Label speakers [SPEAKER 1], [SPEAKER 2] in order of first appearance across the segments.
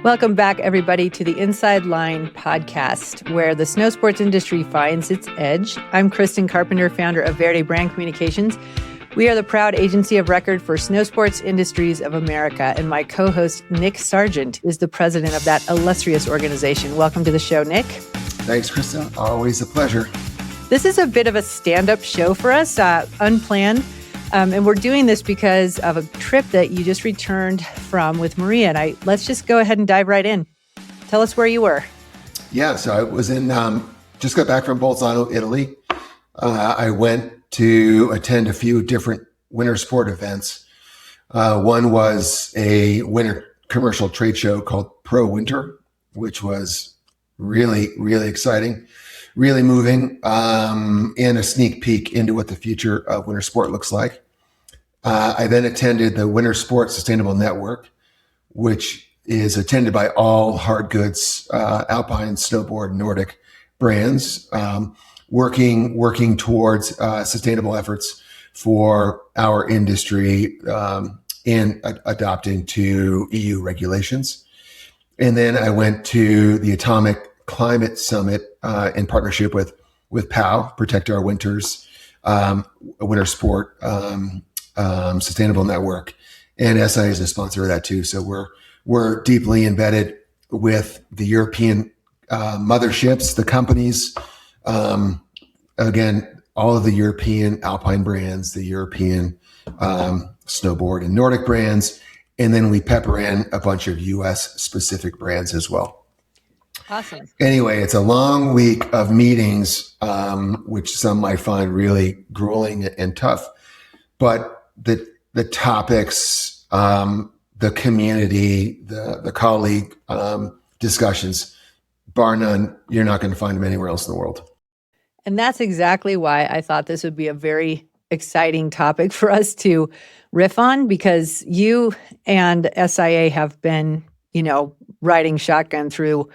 [SPEAKER 1] Welcome back, everybody, to the Inside Line podcast, where the snow sports industry finds its edge. I'm Kristin, Carpenter, founder of Verde Brand Communications. We are the proud agency of record for Snow Sports Industries of America, and my co-host, Nick Sargent, is the president of that illustrious organization. Welcome to the show, Nick.
[SPEAKER 2] Thanks, Kristin. Always a pleasure.
[SPEAKER 1] This is a bit of a stand-up show for us, unplanned. And we're doing this because of a trip that you just returned from with Maria. And let's just go ahead and dive right in. Tell us where you were.
[SPEAKER 2] Yeah, so I was just got back from Bolzano, Italy. I went to attend a few different winter sport events. One was a winter commercial trade show called Pro Winter, which was really, really exciting, really moving, and a sneak peek into what the future of winter sport looks like. I then attended the Winter Sport Sustainable Network, which is attended by all hard goods, alpine, snowboard, Nordic brands, working towards sustainable efforts for our industry in adopting to EU regulations. And then I went to the Atomic Climate Summit in partnership with POW, Protect Our Winters, a winter sport sustainable network, and SI is a sponsor of that too. So we're deeply embedded with the European motherships, the companies. Again, all of the European alpine brands, the European snowboard and Nordic brands, and then we pepper in a bunch of U.S. specific brands as well.
[SPEAKER 1] Awesome.
[SPEAKER 2] Anyway, it's a long week of meetings, which some might find really grueling and tough. But the topics, the community, the colleague discussions, bar none, you're not going to find them anywhere else in the world.
[SPEAKER 1] And that's exactly why I thought this would be a very exciting topic for us to riff on, because you and SIA have been, riding shotgun through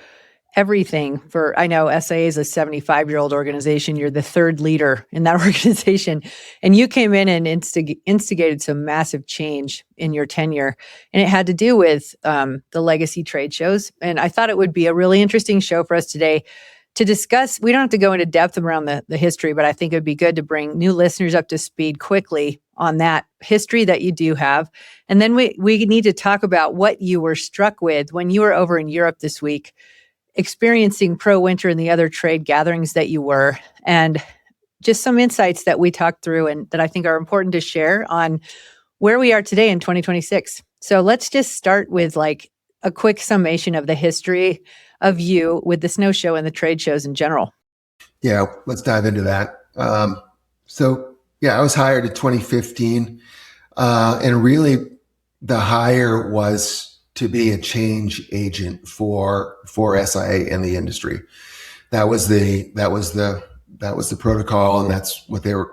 [SPEAKER 1] everything I know SIA is a 75-year-old organization. You're the third leader in that organization. And you came in and instigated some massive change in your tenure. And it had to do with the legacy trade shows. And I thought it would be a really interesting show for us today to discuss. We don't have to go into depth around the history, but I think it would be good to bring new listeners up to speed quickly on that history that you do have. And then we need to talk about what you were struck with when you were over in Europe this week, experiencing Pro Winter and the other trade gatherings that you were, and just some insights that we talked through and that I think are important to share on where we are today in 2026. So let's just start with like a quick summation of the history of you with the snow show and the trade shows in general.
[SPEAKER 2] Yeah, let's dive into that. I was hired in 2015, and really the hire was to be a change agent for SIA and the industry. That was the protocol, and that's what they were.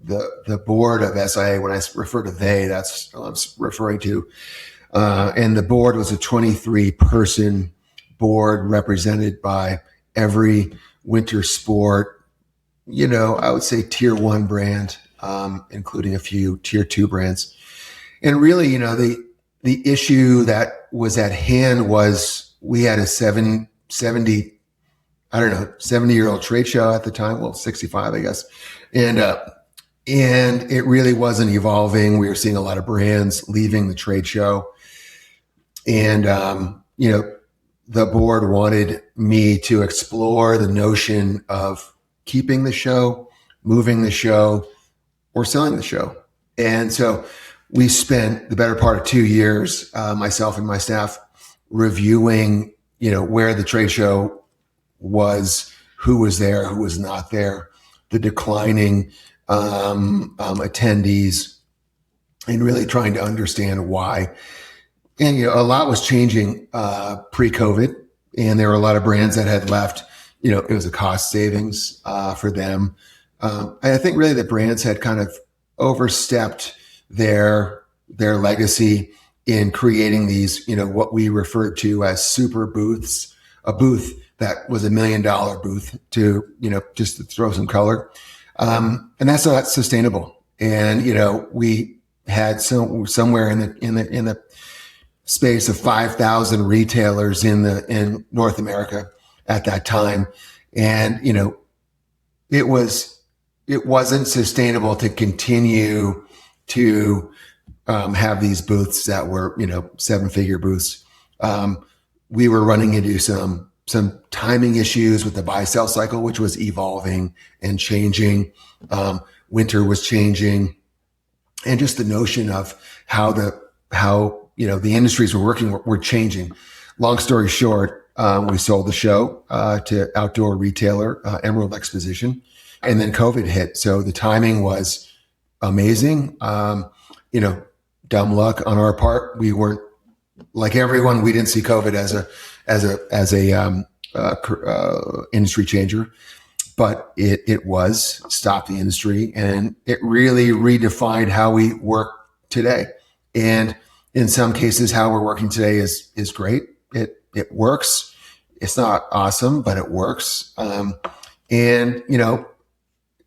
[SPEAKER 2] The board of SIA, when I refer to they, that's what I'm referring to. And the board was a 23-person board represented by every winter sport, I would say tier 1 brand, including a few tier 2 brands. And really, the issue that was at hand was we had a 70-year-old trade show at the time. Well, 65, I guess. And it really wasn't evolving. We were seeing a lot of brands leaving the trade show. And, the board wanted me to explore the notion of keeping the show, moving the show, or selling the show. And so we spent the better part of 2 years, myself and my staff, reviewing, where the trade show was, who was there, who was not there, the declining attendees, and really trying to understand why. And, a lot was changing pre-COVID, and there were a lot of brands that had left. It was a cost savings for them. I think really the brands had kind of overstepped their legacy in creating these, what we referred to as super booths, a booth that was $1 million booth to, just to throw some color. And that's not sustainable. And, we had somewhere in the space of 5,000 retailers in North America at that time. And, it wasn't sustainable to continue to have these booths that were, 7-figure booths. We were running into some timing issues with the buy-sell cycle, which was evolving and changing. Winter was changing, and just the notion of how the industries were working were changing. Long story short, we sold the show to outdoor retailer Emerald Exposition, and then COVID hit. So the timing was amazing. Dumb luck on our part. We weren't like everyone. We didn't see COVID as a industry changer, but it was stopped the industry, and it really redefined how we work today. And in some cases, how we're working today is great. It works. It's not awesome, but it works. And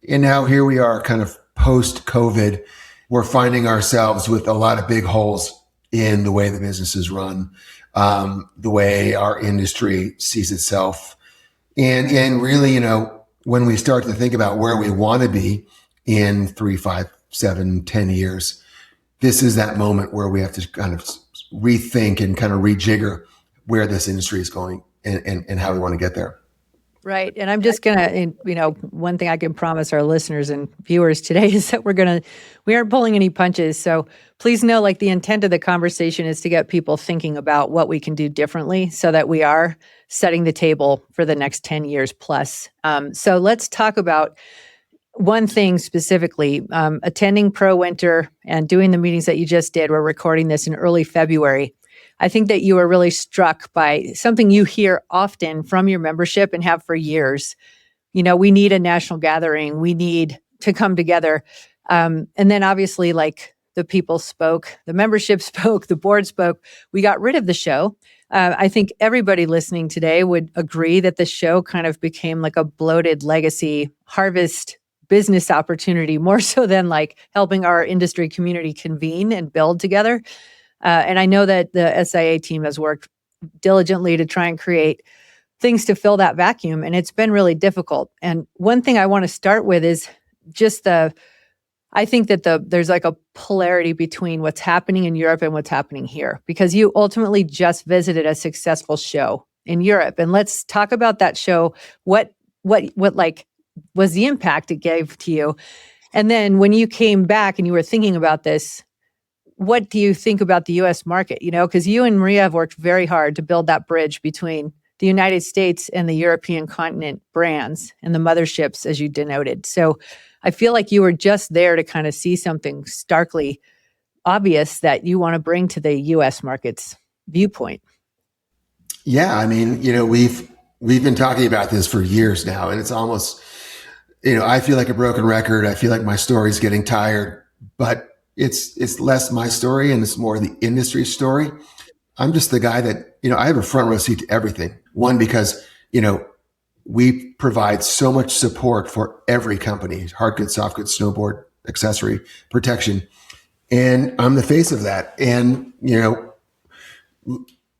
[SPEAKER 2] now here we are, kind of post COVID. We're finding ourselves with a lot of big holes in the way the business is run, the way our industry sees itself. And really, when we start to think about where we want to be in 3, 5, 7, 10 years, this is that moment where we have to kind of rethink and kind of rejigger where this industry is going and how we want to get there.
[SPEAKER 1] Right. And I'm just going to, one thing I can promise our listeners and viewers today is that we aren't pulling any punches. So please know, the intent of the conversation is to get people thinking about what we can do differently so that we are setting the table for the next 10 years plus. So let's talk about one thing specifically, attending Pro Winter and doing the meetings that you just did. We're recording this in early February. I think that you were really struck by something you hear often from your membership and have for years. We need a national gathering. We need to come together. And then obviously, the people spoke, the membership spoke, the board spoke. We got rid of the show. I think everybody listening today would agree that the show kind of became like a bloated legacy harvest business opportunity, more so than helping our industry community convene and build together. And I know that the SIA team has worked diligently to try and create things to fill that vacuum, and it's been really difficult. And one thing I want to start with is just I think that there's a polarity between what's happening in Europe and what's happening here, because you ultimately just visited a successful show in Europe. And let's talk about that show. What was the impact it gave to you? And then when you came back and you were thinking about this, what do you think about the U.S. market? Because you and Maria have worked very hard to build that bridge between the United States and the European continent brands and the motherships, as you denoted. So I feel like you were just there to kind of see something starkly obvious that you want to bring to the U.S. market's viewpoint.
[SPEAKER 2] Yeah, I mean, we've been talking about this for years now, and it's almost, I feel like a broken record. I feel like my story's getting tired, but it's less my story and it's more the industry story. I'm just the guy that, I have a front row seat to everything. One, because, we provide so much support for every company, hard goods, soft goods, snowboard, accessory, protection. And I'm the face of that. And,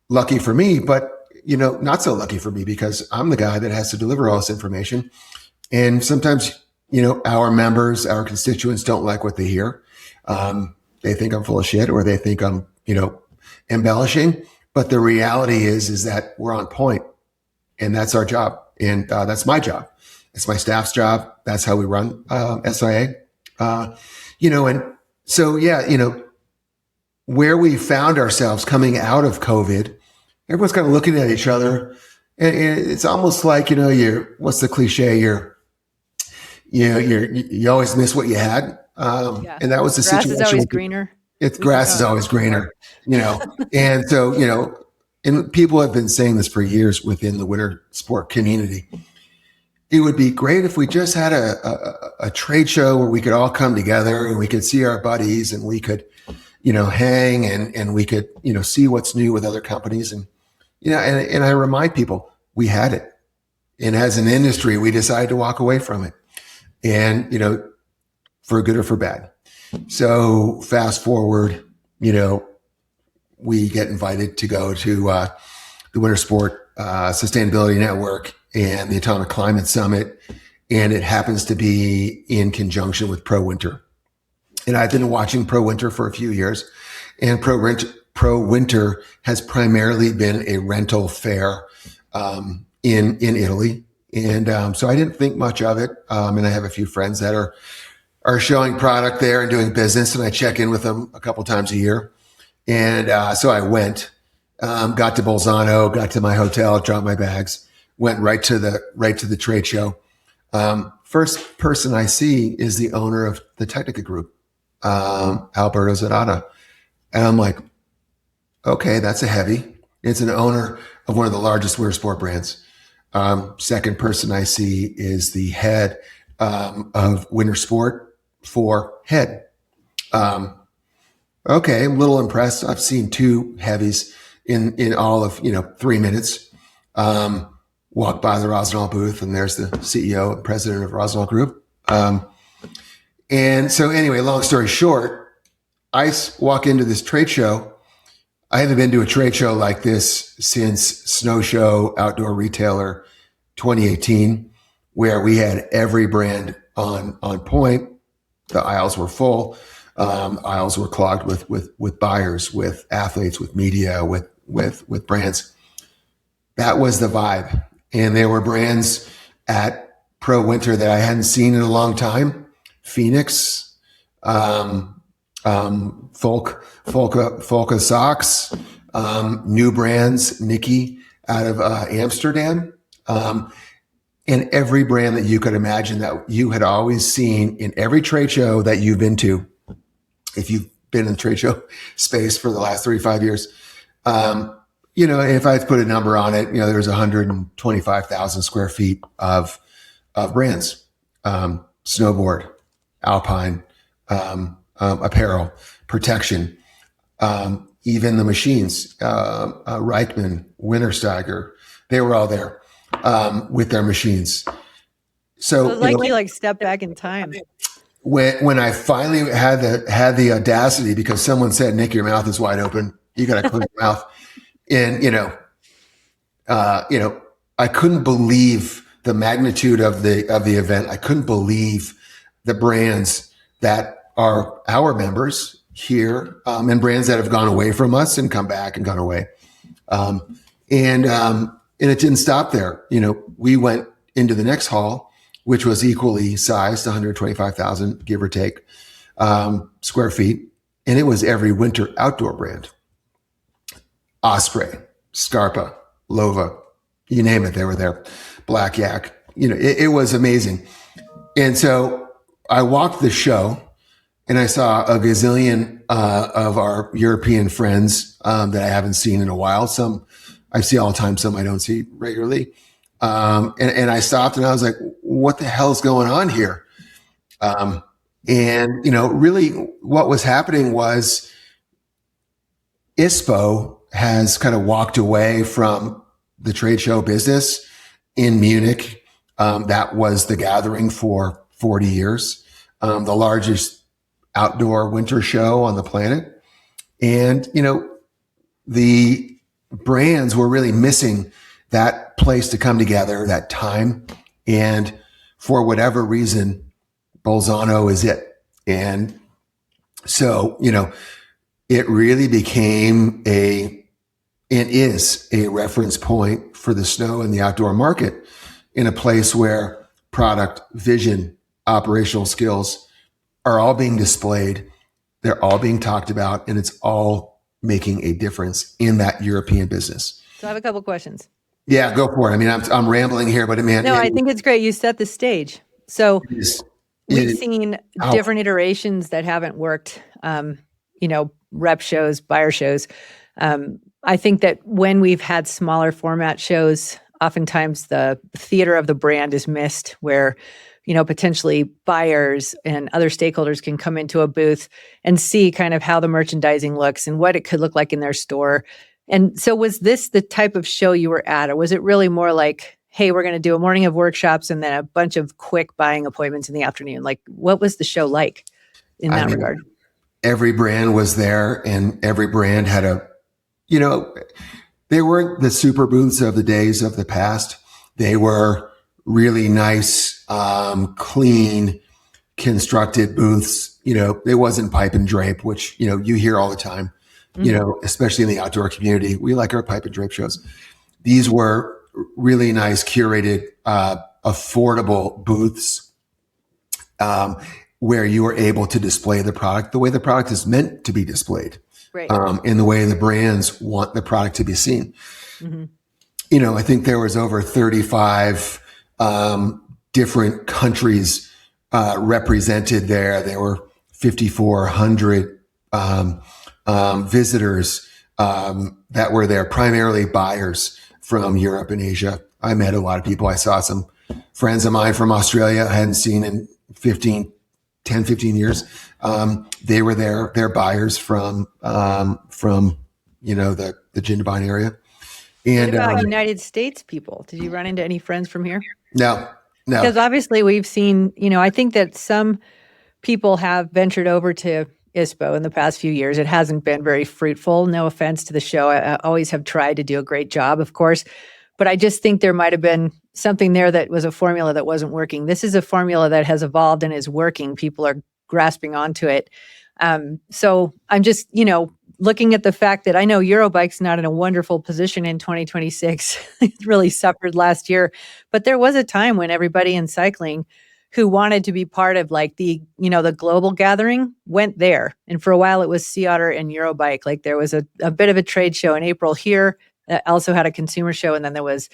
[SPEAKER 2] lucky for me, but, not so lucky for me, because I'm the guy that has to deliver all this information. And sometimes, our members, our constituents don't like what they hear. They think I'm full of shit, or they think I'm, embellishing. But the reality is that we're on point, and that's our job. And that's my job. It's my staff's job. That's how we run SIA. And so, where we found ourselves coming out of COVID, everyone's kind of looking at each other, and it's almost like, what's the cliche? You always miss what you had. And that was the situation.
[SPEAKER 1] Grass is always greener.
[SPEAKER 2] Grass is always greener, and so, and people have been saying this for years within the winter sport community. It would be great if we just had a trade show where we could all come together and we could see our buddies and we could, hang and we could, see what's new with other companies. And, and I remind people, we had it. And as an industry, we decided to walk away from it. And, for good or for bad. So fast forward, we get invited to go to the Winter Sport Sustainability Network and the Atomic Climate Summit, and it happens to be in conjunction with Pro Winter. And I've been watching Pro Winter for a few years, and Pro Winter has primarily been a rental fair in Italy. And so I didn't think much of it. And I have a few friends that are showing product there and doing business, and I check in with them a couple times a year. And so I went, got to Bolzano, got to my hotel, dropped my bags, went right to the trade show. First person I see is the owner of the Technica Group, Alberto Zanata. And I'm like, okay, that's a heavy. It's an owner of one of the largest winter sport brands. Second person I see is the head of winter sport for Head. Okay, I'm a little impressed. I've seen two heavies in all of 3 minutes. Walk by the Rosenthal booth, and there's the CEO and president of Rosenthal Group. And so anyway, long story short, I walk into this trade show. I haven't been to a trade show like this since Snow Show Outdoor Retailer 2018, where we had every brand on point. The aisles were full. Aisles were clogged with buyers, with athletes, with media, with brands. That was the vibe. And there were brands at Pro Winter that I hadn't seen in a long time. Phoenix, Folka Socks, new brands, Nikki out of Amsterdam, and every brand that you could imagine that you had always seen in every trade show that you've been to. If you've been in the trade show space for the last 35 years, if I had to put a number on it, there's 125,000 square feet of brands, snowboard, alpine, apparel, protection, even the machines, Reichmann, Wintersteiger, they were all there with their machines. So
[SPEAKER 1] you step back in time.
[SPEAKER 2] When I finally had the audacity, because someone said, "Nick, your mouth is wide open. You got to close your mouth." And I couldn't believe the magnitude of the event. I couldn't believe the brands that are our members here, and brands that have gone away from us and come back and gone away. And it didn't stop there. We went into the next hall, which was equally sized, 125,000, give or take, square feet. And it was every winter outdoor brand. Osprey, Scarpa, Lova, you name it, they were there. Black Yak, it was amazing. And so I walked the show and I saw a gazillion of our European friends that I haven't seen in a while. Some I see all the time, some I don't see regularly. And I stopped and I was like, what the hell is going on here? Really what was happening was ISPO has kind of walked away from the trade show business in Munich. That was the gathering for 40 years, the largest outdoor winter show on the planet. And, the brands were really missing that place to come together, that time. And for whatever reason, Bolzano is it. And so, it really became it is a reference point for the snow and the outdoor market in a place where product, vision, operational skills are all being displayed. They're all being talked about, and it's all making a difference in that European business.
[SPEAKER 1] So I have a couple questions.
[SPEAKER 2] Yeah, go for it. I mean, I'm rambling here, but
[SPEAKER 1] I think it's great. You set the stage. So we've seen different iterations that haven't worked, rep shows, buyer shows. I think that when we've had smaller format shows, oftentimes the theater of the brand is missed, where, potentially buyers and other stakeholders can come into a booth and see kind of how the merchandising looks and what it could look like in their store. And so was this the type of show you were at, or was it really more like, hey, we're going to do a morning of workshops and then a bunch of quick buying appointments in the afternoon? Like, what was the show like in that regard?
[SPEAKER 2] Every brand was there, and every brand had you know, they weren't the super booths of the days of the past. They were really nice, clean, constructed booths. It wasn't pipe and drape, which, you hear all the time, especially in the outdoor community. We like our pipe and drape shows. These were really nice, curated, affordable booths, where you are able to display the product the way the product is meant to be displayed,
[SPEAKER 1] Right.
[SPEAKER 2] in the way the brands want the product to be seen. I think there was over 35 different countries represented there. There were 5,400 visitors that were there, primarily buyers from Europe and Asia. I met a lot of people. I saw some friends of mine from Australia I hadn't seen in 10, 15 years. They were there. They're buyers from the Jindabyne area. And
[SPEAKER 1] what about United States people? Did you run into any friends from here?
[SPEAKER 2] No.
[SPEAKER 1] Because obviously we've seen, I think that some people have ventured over to ISPO in the past few years. It hasn't been very fruitful. No offense to the show. I always have tried to do a great job, of course. But I just think there might have been something there that was a formula that wasn't working. This is a formula that has evolved and is working. People are grasping onto it. So I'm just, looking at the fact that I know Eurobike's not in a wonderful position in 2026. It really suffered last year. But there was a time when everybody in cycling who wanted to be part of like the global gathering went there. And for a while it was Sea Otter and Eurobike. Like there was a bit of a trade show in April here that also had a consumer show. And then there was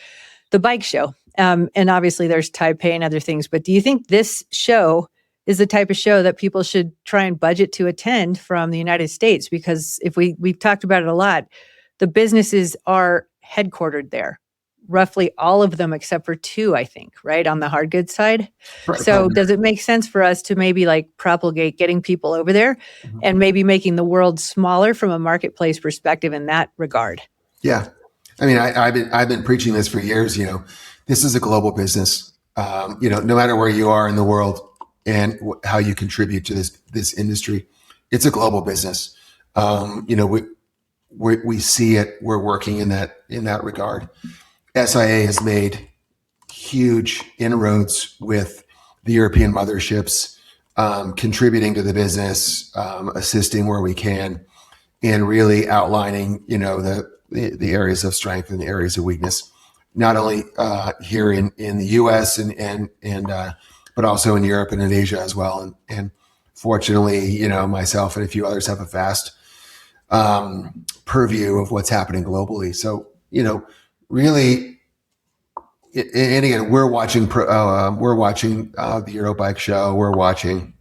[SPEAKER 1] the bike show. And obviously there's Taipei and other things. But do you think this show is the type of show that people should try and budget to attend from the United States? Because if we've talked about it a lot, the businesses are headquartered there, roughly all of them except for two, I think, right, on the hard goods side. Right. So does it make sense for us to maybe like propagate getting people over there and maybe making the world smaller from a marketplace perspective in that regard?
[SPEAKER 2] Yeah. I mean, I've been preaching this for years. This is a global business. No matter where you are in the world, and how you contribute to this industry, it's a global business. We see it. We're working in that regard. SIA has made huge inroads with the European motherships, contributing to the business, assisting where we can, and really outlining the areas of strength and the areas of weakness, not only here in the U.S. and but also in Europe and in Asia as well. And fortunately, myself and a few others have a vast purview of what's happening globally. So, really, and again, we're watching the Eurobike show. We're watching,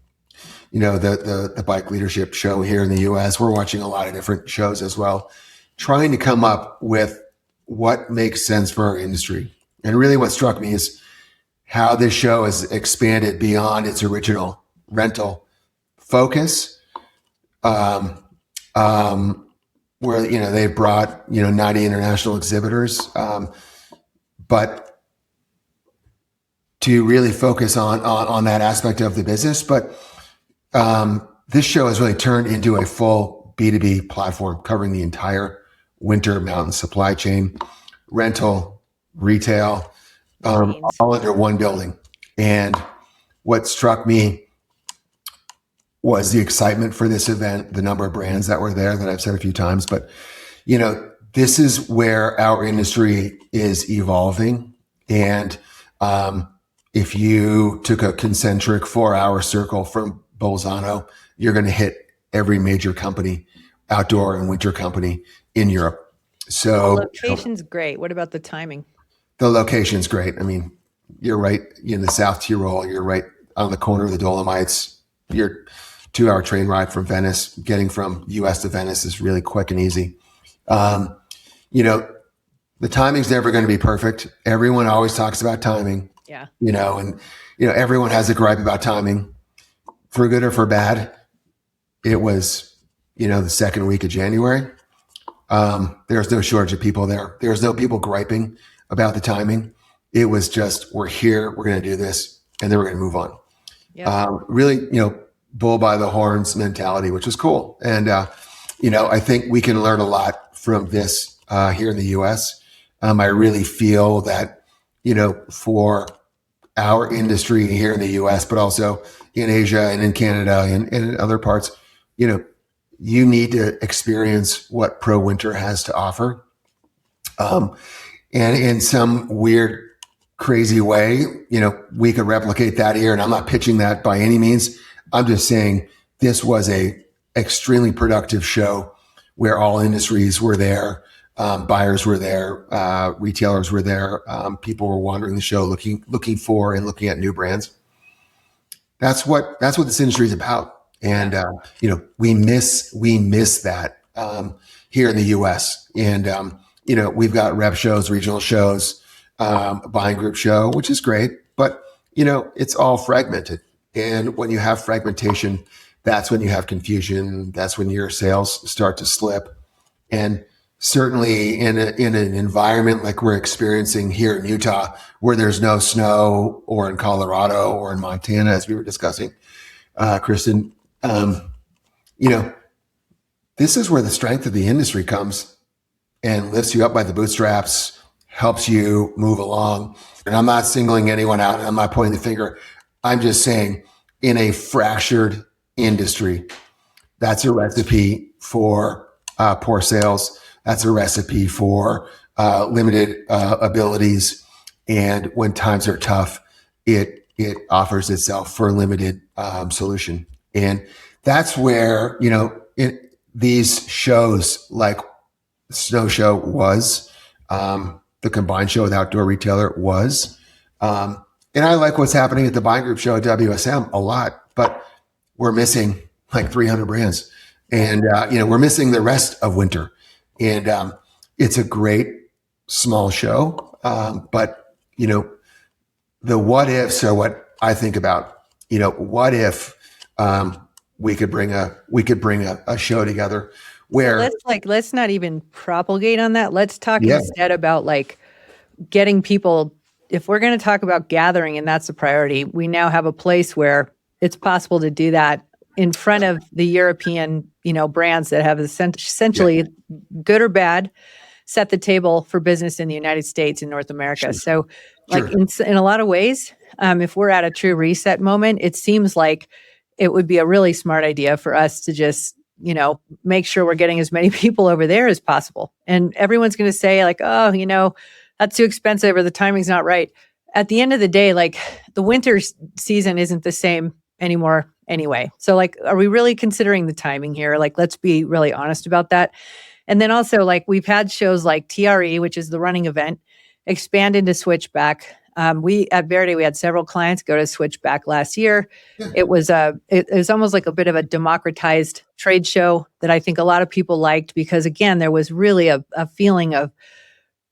[SPEAKER 2] the bike leadership show here in the US. We're watching a lot of different shows as well, trying to come up with what makes sense for our industry. And really what struck me is how this show has expanded beyond its original rental focus, where, they've brought, 90 international exhibitors, but to really focus on that aspect of the business. But this show has really turned into a full B2B platform covering the entire winter mountain supply chain, rental, retail, all under one building. And what struck me was the excitement for this event, the number of brands that were there that I've said a few times. But, this is where our industry is evolving. And if you took a concentric 4-hour circle from Bolzano, you're going to hit every major company, outdoor and winter company in Europe. So
[SPEAKER 1] the location's great. What about the timing?
[SPEAKER 2] The location's great. I mean, you're right in the South Tyrol. You're right on the corner of the Dolomites. You're 2-hour train ride from Venice. Getting from US to Venice is really quick and easy. The timing's never going to be perfect. Everyone always talks about timing.
[SPEAKER 1] Yeah.
[SPEAKER 2] Everyone has a gripe about timing, for good or for bad. It was, the second week of January. There's no shortage of people there. There's no people griping about the timing. It was just, we're here, we're going to do this, and then we're going to move on. Yep. Really, bull by the horns mentality, which was cool. And, I think we can learn a lot from this here in the U.S. I really feel that, for our industry here in the U.S., but also in Asia and in Canada and in other parts, you need to experience what Pro Winter has to offer. And in some weird, crazy way, we could replicate that here. And I'm not pitching that by any means. I'm just saying this was a extremely productive show where all industries were there. Buyers were there, retailers were there. People were wandering the show, looking for and looking at new brands. That's what this industry is about. And, we miss that, here in the U.S. And, we've got rep shows, regional shows, buying group show, which is great, but, it's all fragmented. And when you have fragmentation, that's when you have confusion. That's when your sales start to slip. And certainly in an environment like we're experiencing here in Utah, where there's no snow, or in Colorado or in Montana, as we were discussing, Kristin, this is where the strength of the industry comes and lifts you up by the bootstraps, helps you move along. And I'm not singling anyone out. I'm not pointing the finger. I'm just saying, in a fractured industry, that's a recipe for poor sales. That's a recipe for limited abilities. And when times are tough, it offers itself for a limited solution. And that's where, these shows like Snow Show was, the combined show with Outdoor Retailer was. And I like what's happening at the buying group show at WSM a lot, but we're missing like 300 brands. And, we're missing the rest of winter. And it's a great small show. But, the what ifs are what I think about. What if we could bring a show together where
[SPEAKER 1] let's not even propagate on that. Let's talk instead about getting people. If we're going to talk about gathering and that's the priority, we now have a place where it's possible to do that in front of the European, brands that have essentially good or bad set the table for business in the United States and North America. Sure. So in a lot of ways, if we're at a true reset moment, it seems like it would be a really smart idea for us to just, make sure we're getting as many people over there as possible. And everyone's going to say oh, that's too expensive or the timing's not right. At the end of the day, the winter season isn't the same anymore anyway. So are we really considering the timing here? Let's be really honest about that. And then also we've had shows like TRE, which is the running event, expand into Switchback. We at Verde, we had several clients go to Switchback last year. Yeah. It was almost like a bit of a democratized trade show that I think a lot of people liked because again, there was really a feeling of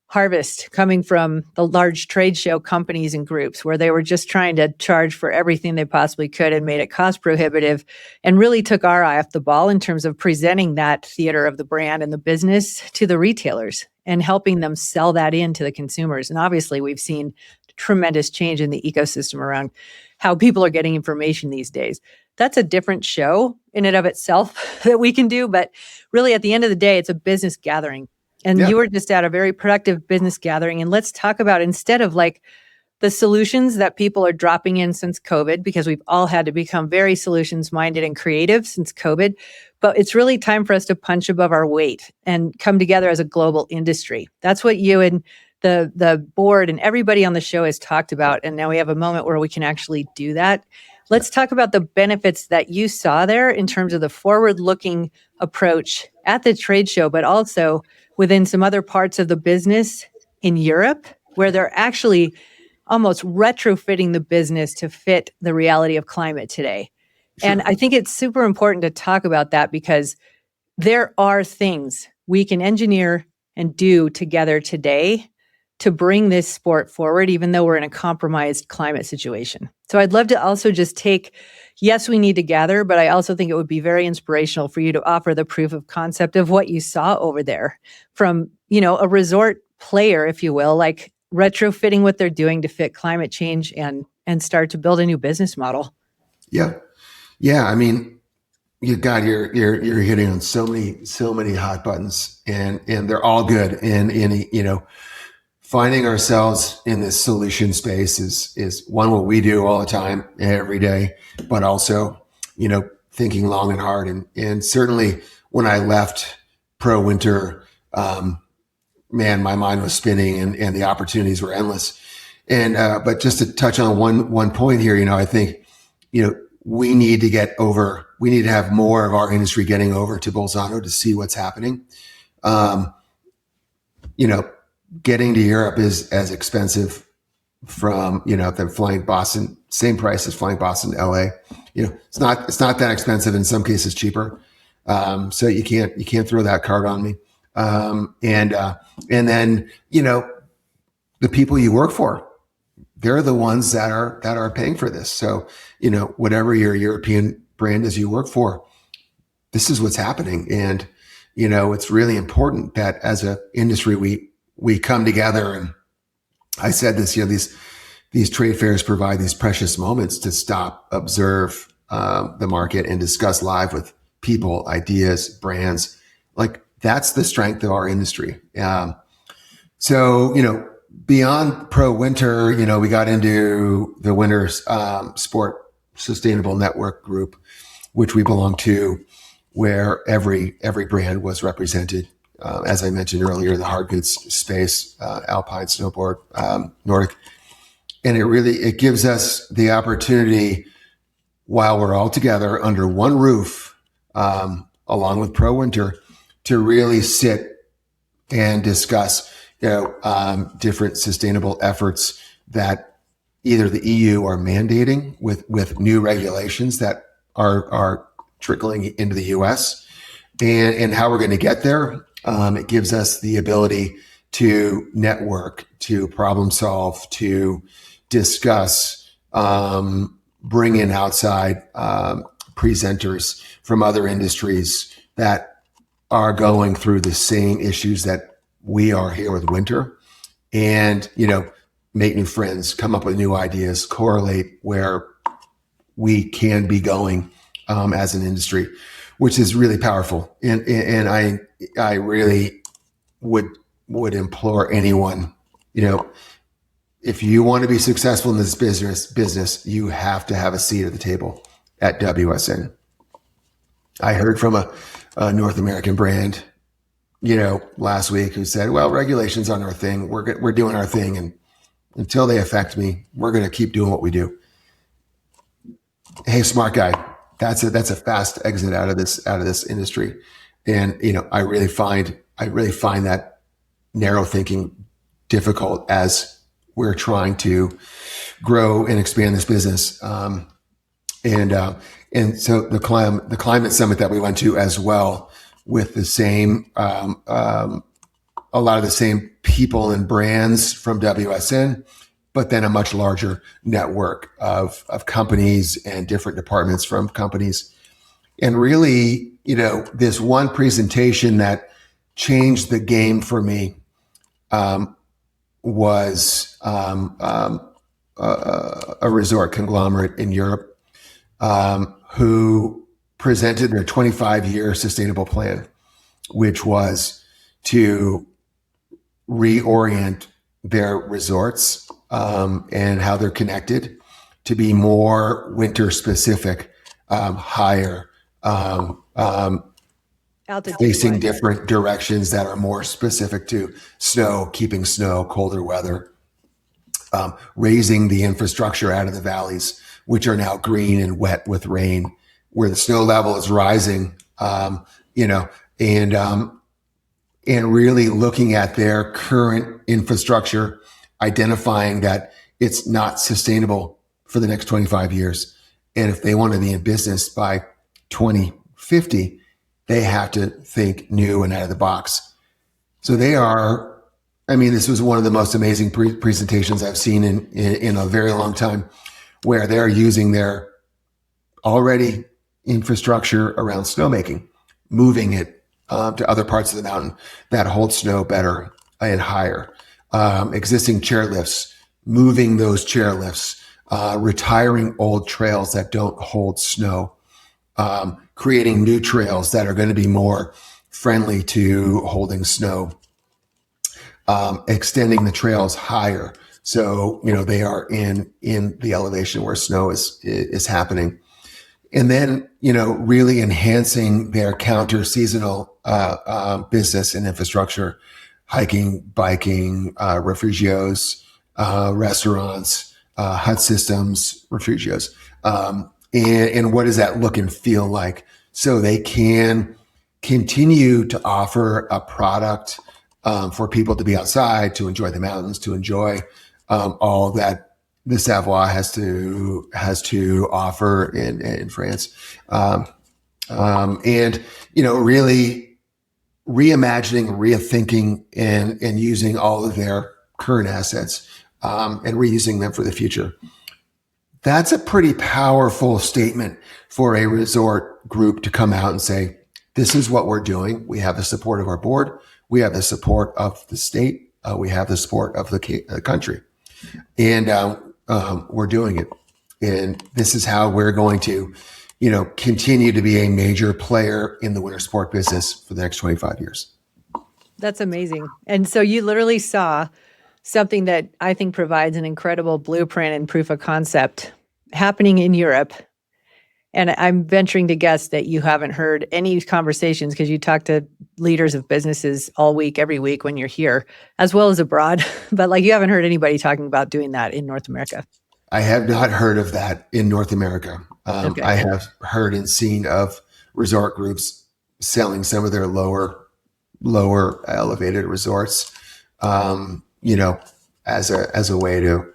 [SPEAKER 1] harvest coming from the large trade show companies and groups where they were just trying to charge for everything they possibly could and made it cost prohibitive and really took our eye off the ball in terms of presenting that theater of the brand and the business to the retailers and helping them sell that into the consumers. And obviously we've seen tremendous change in the ecosystem around how people are getting information these days. That's a different show in and of itself that we can do. But really at the end of the day, it's a business gathering. And you were just at a very productive business gathering. And let's talk about instead of the solutions that people are dropping in since COVID, because we've all had to become very solutions minded and creative since COVID. But it's really time for us to punch above our weight and come together as a global industry. That's what you and the board and everybody on the show has talked about. And now we have a moment where we can actually do that. Let's talk about the benefits that you saw there in terms of the forward-looking approach at the trade show, but also within some other parts of the business in Europe, where they're actually almost retrofitting the business to fit the reality of climate today. Sure. And I think it's super important to talk about that because there are things we can engineer and do together today to bring this sport forward, even though we're in a compromised climate situation. So I'd love to also just take, yes, we need to gather, but I also think it would be very inspirational for you to offer the proof of concept of what you saw over there from, a resort player, if you will, retrofitting what they're doing to fit climate change and start to build a new business model.
[SPEAKER 2] Yeah. Yeah. I mean, you're hitting on so many hot buttons, and they're all good. And finding ourselves in this solution space is one what we do all the time, every day, but also thinking long and hard. And certainly when I left Pro Winter, man, my mind was spinning, and the opportunities were endless. And but just to touch on one point here, I think we need to have more of our industry getting over to Bolzano to see what's happening. Getting to Europe is as expensive from than flying Boston, same price as flying Boston to LA. It's not that expensive, in some cases cheaper. So you can't throw that card on me. And then the people you work for, they're the ones that are paying for this. So whatever your European brand is you work for, this is what's happening. And it's really important that as an industry we come together. And I said this, these trade fairs provide these precious moments to stop, observe the market, and discuss live with people, ideas, brands. Like, that's the strength of our industry. So beyond Pro Winter, we got into the Winter Sport Sustainable Network group, which we belong to, where every brand was represented. As I mentioned earlier, the hard goods space, alpine, snowboard, Nordic. And it gives us the opportunity, while we're all together under one roof, along with Pro Winter, to really sit and discuss, different sustainable efforts that either the EU are mandating with new regulations that are trickling into the US, and how we're going to get there. It gives us the ability to network, to problem solve, to discuss, bring in outside presenters from other industries that are going through the same issues that we are here with Winter, and make new friends, come up with new ideas, correlate where we can be going as an industry, which is really powerful. And I really would implore anyone, if you want to be successful in this business, you have to have a seat at the table at WSN. I heard from a North American brand, last week, who said, "Well, regulations aren't our thing. We're doing our thing, and until they affect me, we're going to keep doing what we do." Hey, smart guy, that's a fast exit out of this industry. And I really find that narrow thinking difficult as we're trying to grow and expand this business. And so the climate summit that we went to as well, with the same a lot of the same people and brands from WSN, but then a much larger network of companies and different departments from companies. And really, this one presentation that changed the game for me was a resort conglomerate in Europe who presented their 25-year sustainable plan, which was to reorient their resorts and how they're connected to be more winter specific, higher, facing different directions that are more specific to snow, keeping snow, colder weather, raising the infrastructure out of the valleys, which are now green and wet with rain, where the snow level is rising, and really looking at their current infrastructure, identifying that it's not sustainable for the next 25 years. And if they want to be in business by 2050, they have to think new and out of the box. So this was one of the most amazing presentations I've seen in a very long time, where they're using their already infrastructure around snowmaking, moving it to other parts of the mountain that hold snow better and higher. Existing chairlifts, moving those chairlifts, retiring old trails that don't hold snow, creating new trails that are going to be more friendly to holding snow, extending the trails higher. So, they are in the elevation where snow is happening. And then, really enhancing their counter seasonal business and infrastructure, hiking, biking, refugios, restaurants, hut systems, refugios. And what does that look and feel like? So they can continue to offer a product for people to be outside, to enjoy the mountains, to enjoy all that the Savoie has to offer in France, and really reimagining, rethinking, and using all of their current assets and reusing them for the future. That's a pretty powerful statement for a resort group to come out and say, "This is what we're doing. We have the support of our board. We have the support of the state. We have the support of the country, and we're doing it. And this is how we're going to, continue to be a major player in the winter sport business for the next 25 years."
[SPEAKER 1] That's amazing. And so you literally saw something that I think provides an incredible blueprint and proof of concept happening in Europe. And I'm venturing to guess that you haven't heard any conversations, because you talk to leaders of businesses all week, every week when you're here, as well as abroad. But you haven't heard anybody talking about doing that in North America.
[SPEAKER 2] I have not heard of that in North America.
[SPEAKER 1] Okay.
[SPEAKER 2] I have heard and seen of resort groups selling some of their lower elevated resorts, as a way to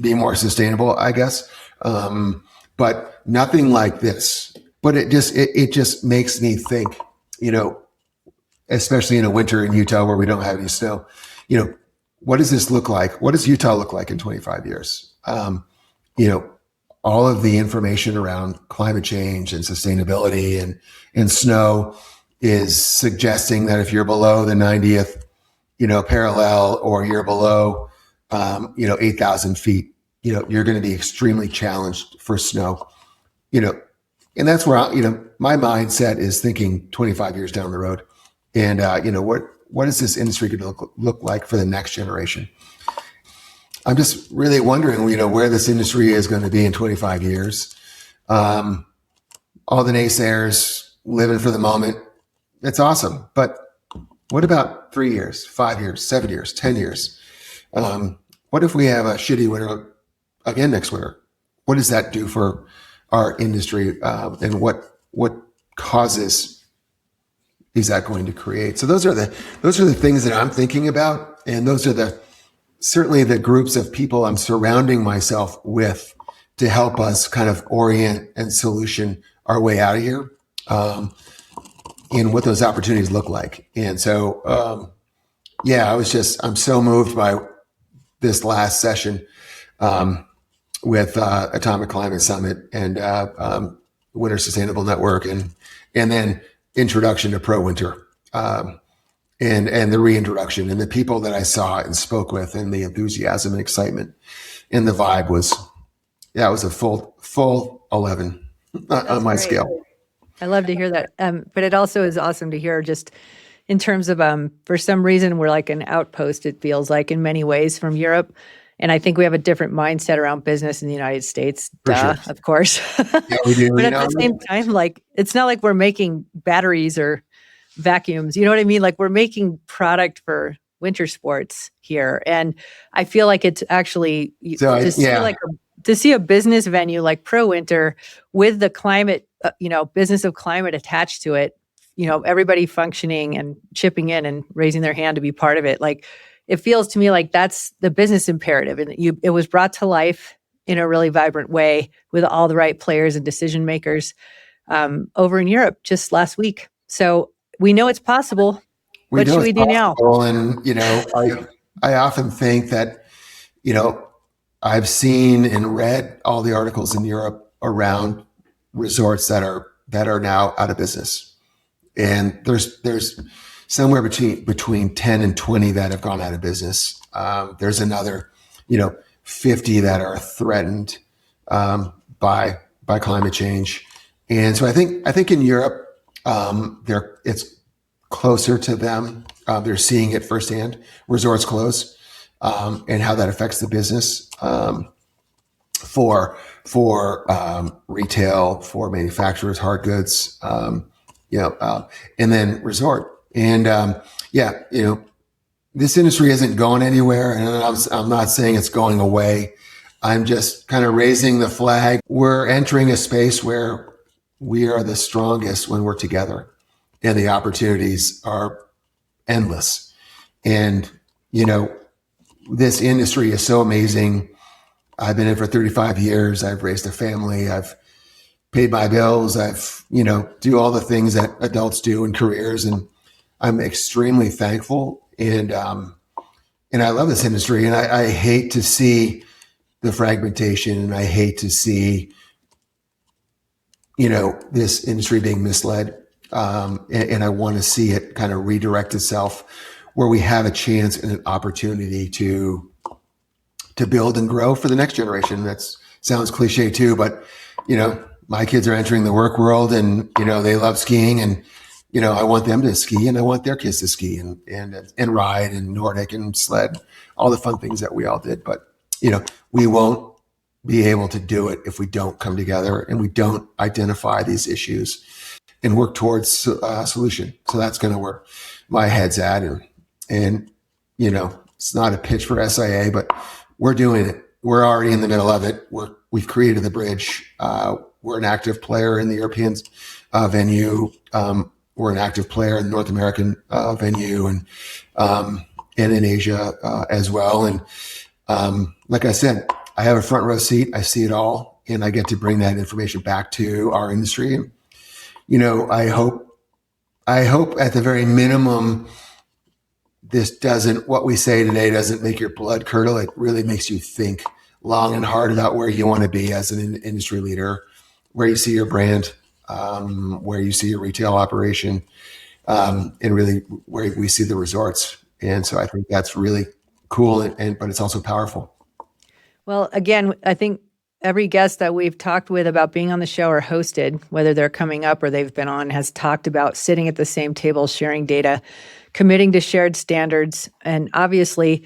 [SPEAKER 2] be more sustainable, I guess. But nothing like this. But it just makes me think, especially in a winter in Utah where we don't have any snow, what does this look like? What does Utah look like in 25 years? All of the information around climate change and sustainability and snow is suggesting that if you're below the 90th, parallel, or you're below, 8,000 feet, you're going to be extremely challenged for snow, and that's where my mindset is thinking 25 years down the road. And, what is this industry going to look like for the next generation? I'm just really wondering, where this industry is going to be in 25 years. All the naysayers living for the moment. It's awesome. But what about 3 years, 5 years, 7 years, 10 years? What if we have a shitty winter again next winter? What does that do for our industry? And what causes is that going to create? So those are the things that I'm thinking about, and those are certainly the groups of people I'm surrounding myself with to help us kind of orient and solution our way out of here, and what those opportunities look like. And so, I'm so moved by this last session with Atomic Climate Summit and Winter Sustainable Network, and then introduction to Pro Winter, and the reintroduction, and the people that I saw and spoke with, and the enthusiasm and excitement, and the vibe was a full 11 on my scale.
[SPEAKER 1] I love to hear that. But it also is awesome to hear, just in terms of, for some reason, we're like an outpost, it feels like, in many ways, from Europe. And I think we have a different mindset around business in the United States. Duh,
[SPEAKER 2] sure.
[SPEAKER 1] Of course.
[SPEAKER 2] Yeah, we do.
[SPEAKER 1] But at the same time, it's not like we're making batteries or vacuums. You know what I mean? We're making product for winter sports here. And I feel like it's actually to see a business venue like Pro Winter with the climate, business of climate attached to it, everybody functioning and chipping in and raising their hand to be part of it. It feels to me like that's the business imperative. And it was brought to life in a really vibrant way with all the right players and decision makers over in Europe just last week. So we know it's possible. What should we do now?
[SPEAKER 2] And, I often think that, I've seen and read all the articles in Europe around resorts that are now out of business. And there's somewhere between 10 and 20 that have gone out of business. There's another, 50 that are threatened by climate change. And so I think in Europe, it's closer to them. They're seeing it firsthand. Resorts close, and how that affects the business for retail, for manufacturers, hard goods, and then resort. And this industry isn't going anywhere, and I'm not saying it's going away. I'm just kind of raising the flag. We're entering a space where we are the strongest when we're together, and the opportunities are endless. And, this industry is so amazing. I've been in it for 35 years. I've raised a family. I've paid my bills. I've, do all the things that adults do in careers. And I'm extremely thankful. And I love this industry. And I hate to see the fragmentation, and I hate to see, this industry being misled. And I want to see it kind of redirect itself where we have a chance and an opportunity to build and grow for the next generation. That sounds cliche too, but, my kids are entering the work world, and, they love skiing, and, I want them to ski, and I want their kids to ski and ride and Nordic and sled, all the fun things that we all did. But, we won't be able to do it if we don't come together and we don't identify these issues and work towards a solution. So that's kind of where my head's at. And it's not a pitch for SIA, but we're doing it. We're already in the middle of it. We've created the bridge. We're an active player in the European venue. We're an active player in the North American venue, and in Asia as well. And like I said, I have a front row seat. I see it all, and I get to bring that information back to our industry. I hope at the very minimum, what we say today doesn't make your blood curdle. It really makes you think long and hard about where you want to be as an industry leader, where you see your brand, where you see your retail operation, and really where we see the resorts. And so I think that's really cool, but it's also powerful.
[SPEAKER 1] Well, again, I think every guest that we've talked with about being on the show or hosted, whether they're coming up or they've been on, has talked about sitting at the same table, sharing data, committing to shared standards. And obviously,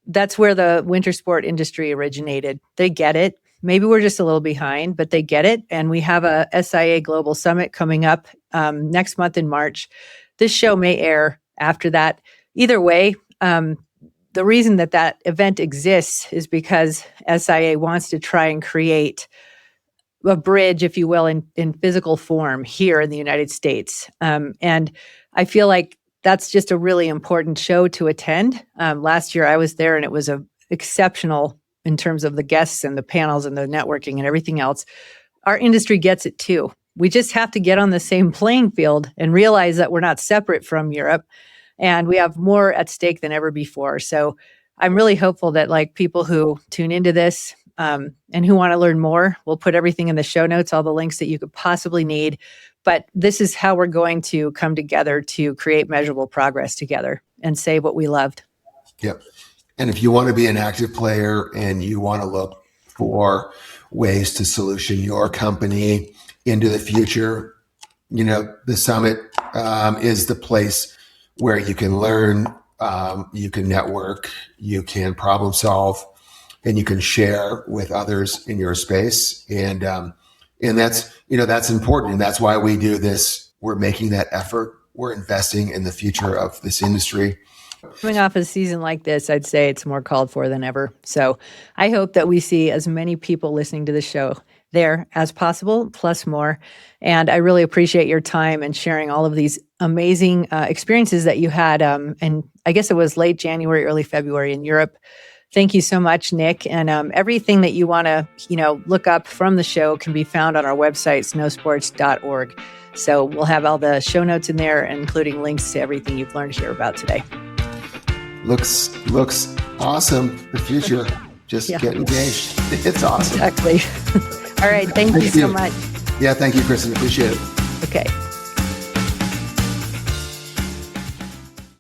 [SPEAKER 1] that's where the winter sport industry originated. They get it. Maybe we're just a little behind, but they get it. And we have a SIA Global Summit coming up next month in March. This show may air after that. Either way, the reason that event exists is because SIA wants to try and create a bridge, if you will, in physical form here in the United States. And I feel like that's just a really important show to attend. Last year I was there, and it was exceptional in terms of the guests and the panels and the networking and everything else. Our industry gets it too. We just have to get on the same playing field and realize that we're not separate from Europe. And we have more at stake than ever before. So I'm really hopeful that people who tune into this and who want to learn more, we'll put everything in the show notes, all the links that you could possibly need. But this is how we're going to come together to create measurable progress together and say what we loved.
[SPEAKER 2] Yep. And if you want to be an active player and you want to look for ways to solution your company into the future, the summit is the place where you can learn, you can network, you can problem solve, and you can share with others in your space. And that's important. And that's why we do this. We're making that effort. We're investing in the future of this industry.
[SPEAKER 1] Coming off a season like this, I'd say it's more called for than ever. So I hope that we see as many people listening to the show there as possible, plus more. And I really appreciate your time and sharing all of these amazing experiences that you had. And I guess it was late January, early February in Europe. Thank you so much, Nick. And everything that you want to, look up from the show can be found on our website, snowsports.org. So we'll have all the show notes in there, including links to everything you've learned here about today.
[SPEAKER 2] Looks awesome. The future. Just get engaged. It's awesome.
[SPEAKER 1] Exactly. All right. Thank you so much.
[SPEAKER 2] Yeah. Thank you, Kristin. Appreciate it.
[SPEAKER 1] Okay.